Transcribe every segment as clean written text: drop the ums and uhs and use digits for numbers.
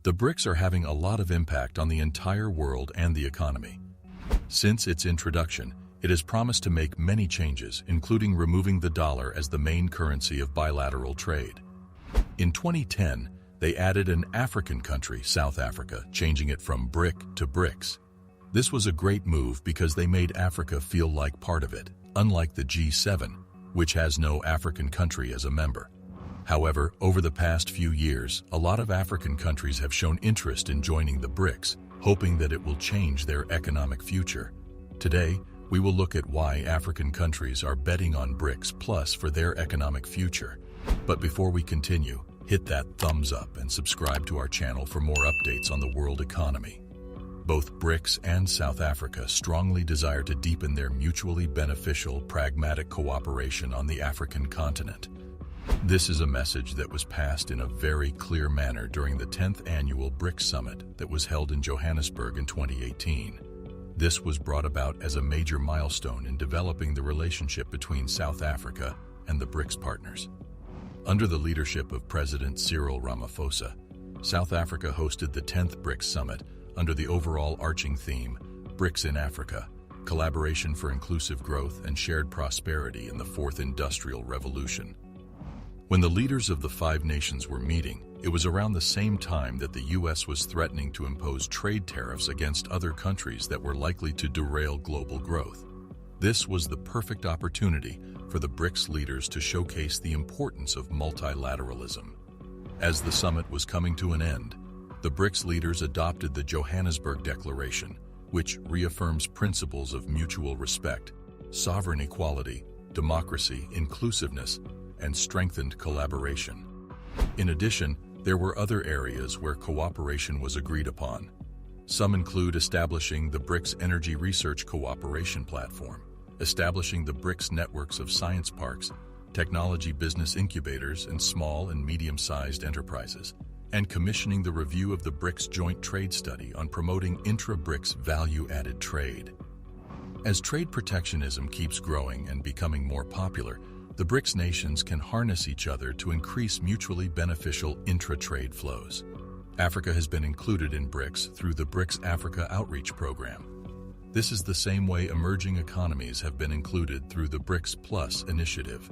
The BRICS are having a lot of impact on the entire world and the economy. Since its introduction, it has promised to make many changes, including removing the dollar as the main currency of bilateral trade. In 2010, they added an African country, South Africa, changing it from BRIC to BRICS. This was a great move because they made Africa feel like part of it, unlike the G7, which has no African country as a member. However, over the past few years, a lot of African countries have shown interest in joining the BRICS, hoping that it will change their economic future. Today, we will look at why African countries are betting on BRICS Plus for their economic future. But before we continue, hit that thumbs up and subscribe to our channel for more updates on the world economy. Both BRICS and South Africa strongly desire to deepen their mutually beneficial, pragmatic cooperation on the African continent. This is a message that was passed in a very clear manner during the 10th annual BRICS Summit that was held in Johannesburg in 2018. This was brought about as a major milestone in developing the relationship between South Africa and the BRICS partners. Under the leadership of President Cyril Ramaphosa, South Africa hosted the 10th BRICS Summit under the overall arching theme, BRICS in Africa, Collaboration for Inclusive Growth and Shared Prosperity in the Fourth Industrial Revolution. When the leaders of the 5 nations were meeting, it was around the same time that the U.S. was threatening to impose trade tariffs against other countries that were likely to derail global growth. This was the perfect opportunity for the BRICS leaders to showcase the importance of multilateralism. As the summit was coming to an end, the BRICS leaders adopted the Johannesburg Declaration, which reaffirms principles of mutual respect, sovereign equality, democracy, inclusiveness, and strengthened collaboration. In addition, there were other areas where cooperation was agreed upon. Some include establishing the BRICS Energy Research Cooperation Platform, establishing the BRICS networks of science parks, technology business incubators, and small and medium-sized enterprises, and commissioning the review of the BRICS Joint Trade Study on promoting intra-BRICS value-added trade. As trade protectionism keeps growing and becoming more popular, the BRICS nations can harness each other to increase mutually beneficial intra-trade flows. Africa has been included in BRICS through the BRICS-Africa Outreach Program. This is the same way emerging economies have been included through the BRICS Plus initiative.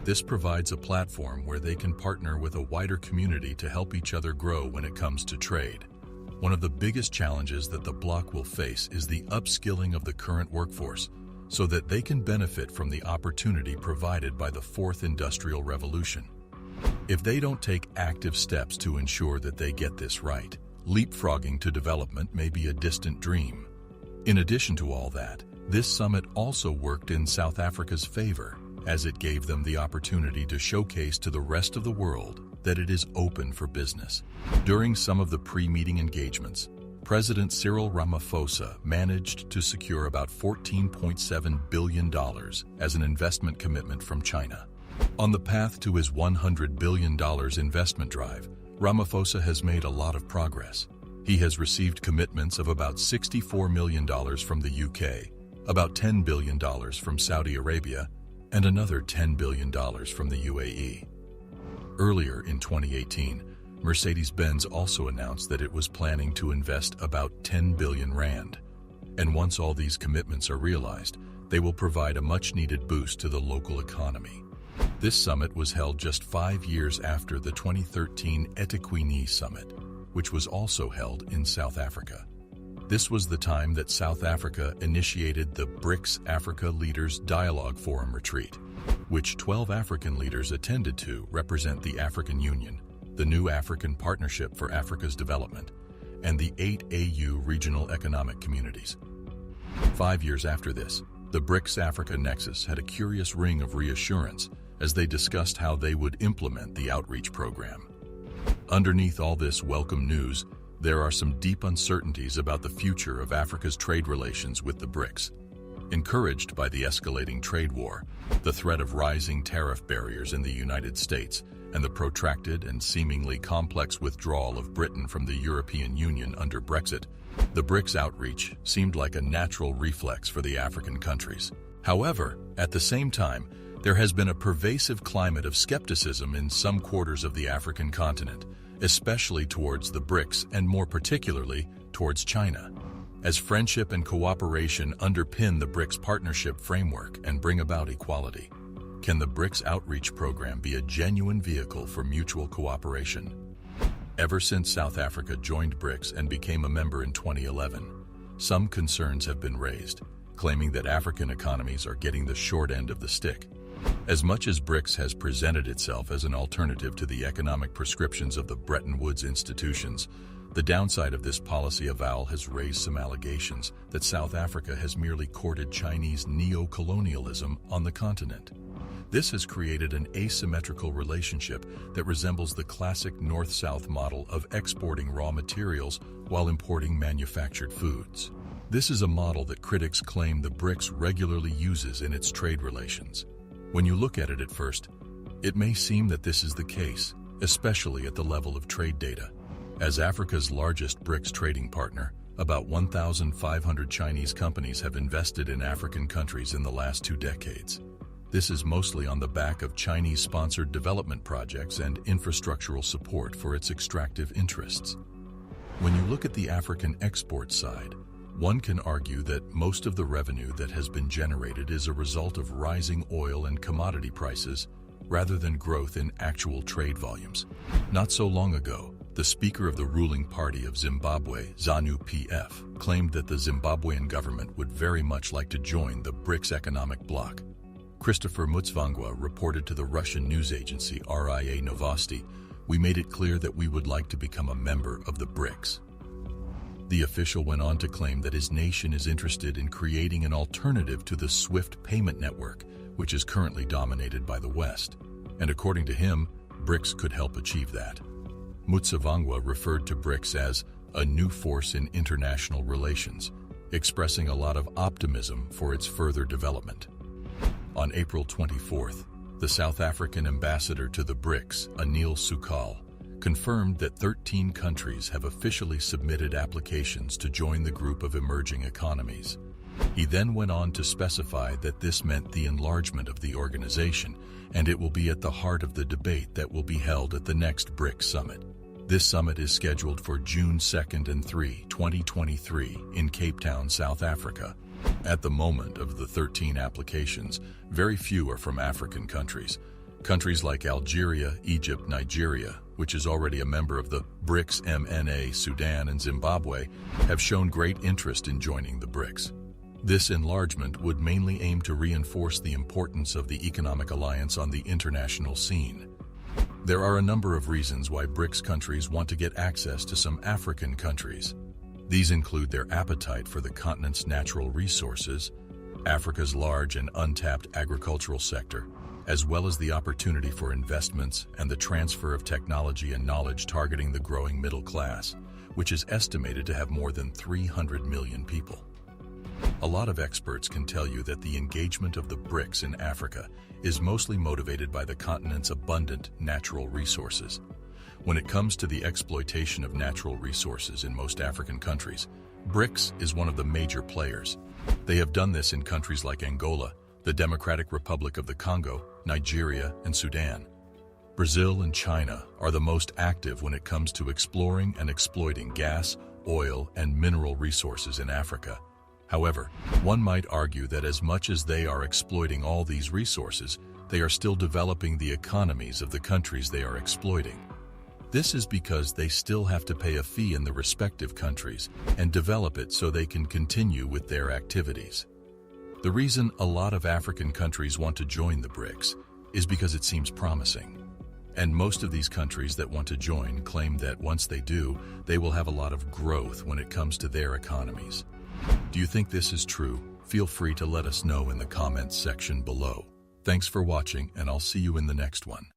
This provides a platform where they can partner with a wider community to help each other grow when it comes to trade. One of the biggest challenges that the bloc will face is the upskilling of the current workforce, so that they can benefit from the opportunity provided by the Fourth Industrial Revolution. If they don't take active steps to ensure that they get this right, leapfrogging to development may be a distant dream. In addition to all that, this summit also worked in South Africa's favor, as it gave them the opportunity to showcase to the rest of the world that it is open for business. During some of the pre-meeting engagements, President Cyril Ramaphosa managed to secure about $14.7 billion as an investment commitment from China. On the path to his $100 billion investment drive, Ramaphosa has made a lot of progress. He has received commitments of about $64 million from the UK, about $10 billion from Saudi Arabia, and another $10 billion from the UAE. Earlier in 2018, Mercedes-Benz also announced that it was planning to invest about 10 billion rand. And once all these commitments are realized, they will provide a much-needed boost to the local economy. This summit was held just 5 years after the 2013 eThekwini Summit, which was also held in South Africa. This was the time that South Africa initiated the BRICS Africa Leaders Dialogue Forum Retreat, which 12 African leaders attended to represent the African Union, the New African Partnership for Africa's Development, and the 8 AU regional economic communities. 5 years after this, the BRICS-Africa Nexus had a curious ring of reassurance as they discussed how they would implement the outreach program. Underneath all this welcome news, there are some deep uncertainties about the future of Africa's trade relations with the BRICS. Encouraged by the escalating trade war, the threat of rising tariff barriers in the United States, and the protracted and seemingly complex withdrawal of Britain from the European Union under Brexit, the BRICS outreach seemed like a natural reflex for the African countries. However, at the same time, there has been a pervasive climate of skepticism in some quarters of the African continent, especially towards the BRICS and more particularly towards China, as friendship and cooperation underpin the BRICS partnership framework and bring about equality. Can the BRICS Outreach Program be a genuine vehicle for mutual cooperation? Ever since South Africa joined BRICS and became a member in 2011, some concerns have been raised, claiming that African economies are getting the short end of the stick. As much as BRICS has presented itself as an alternative to the economic prescriptions of the Bretton Woods institutions, the downside of this policy avowal has raised some allegations that South Africa has merely courted Chinese neo-colonialism on the continent. This has created an asymmetrical relationship that resembles the classic North-South model of exporting raw materials while importing manufactured foods. This is a model that critics claim the BRICS regularly uses in its trade relations. When you look at it at first, it may seem that this is the case, especially at the level of trade data. As Africa's largest BRICS trading partner, about 1,500 Chinese companies have invested in African countries in the last 2 decades. This is mostly on the back of Chinese-sponsored development projects and infrastructural support for its extractive interests. When you look at the African export side, one can argue that most of the revenue that has been generated is a result of rising oil and commodity prices rather than growth in actual trade volumes. Not so long ago, the Speaker of the ruling party of Zimbabwe, ZANU-PF, claimed that the Zimbabwean government would very much like to join the BRICS economic bloc. Christopher Mutsvangwa reported to the Russian news agency RIA Novosti, "We made it clear that we would like to become a member of the BRICS." The official went on to claim that his nation is interested in creating an alternative to the SWIFT payment network, which is currently dominated by the West. And according to him, BRICS could help achieve that. Mutsvangwa referred to BRICS as a new force in international relations, expressing a lot of optimism for its further development. On April 24th, the South African ambassador to the BRICS, Anil Sukal, confirmed that 13 countries have officially submitted applications to join the group of emerging economies. He then went on to specify that this meant the enlargement of the organization, and it will be at the heart of the debate that will be held at the next BRICS summit. This summit is scheduled for June 2nd and 3, 2023 in Cape Town, South Africa. At the moment of the 13 applications, very few are from African countries. Countries like Algeria, Egypt, Nigeria, which is already a member of the BRICS MNA, Sudan, and Zimbabwe, have shown great interest in joining the BRICS. This enlargement would mainly aim to reinforce the importance of the economic alliance on the international scene. There are a number of reasons why BRICS countries want to get access to some African countries. These include their appetite for the continent's natural resources, Africa's large and untapped agricultural sector, as well as the opportunity for investments and the transfer of technology and knowledge targeting the growing middle class, which is estimated to have more than 300 million people. A lot of experts can tell you that the engagement of the BRICS in Africa is mostly motivated by the continent's abundant natural resources. When it comes to the exploitation of natural resources in most African countries, BRICS is one of the major players. They have done this in countries like Angola, the Democratic Republic of the Congo, Nigeria, and Sudan. Brazil and China are the most active when it comes to exploring and exploiting gas, oil, and mineral resources in Africa. However, one might argue that as much as they are exploiting all these resources, they are still developing the economies of the countries they are exploiting. This is because they still have to pay a fee in the respective countries and develop it so they can continue with their activities. The reason a lot of African countries want to join the BRICS is because it seems promising. And most of these countries that want to join claim that once they do, they will have a lot of growth when it comes to their economies. Do you think this is true? Feel free to let us know in the comments section below. Thanks for watching, and I'll see you in the next one.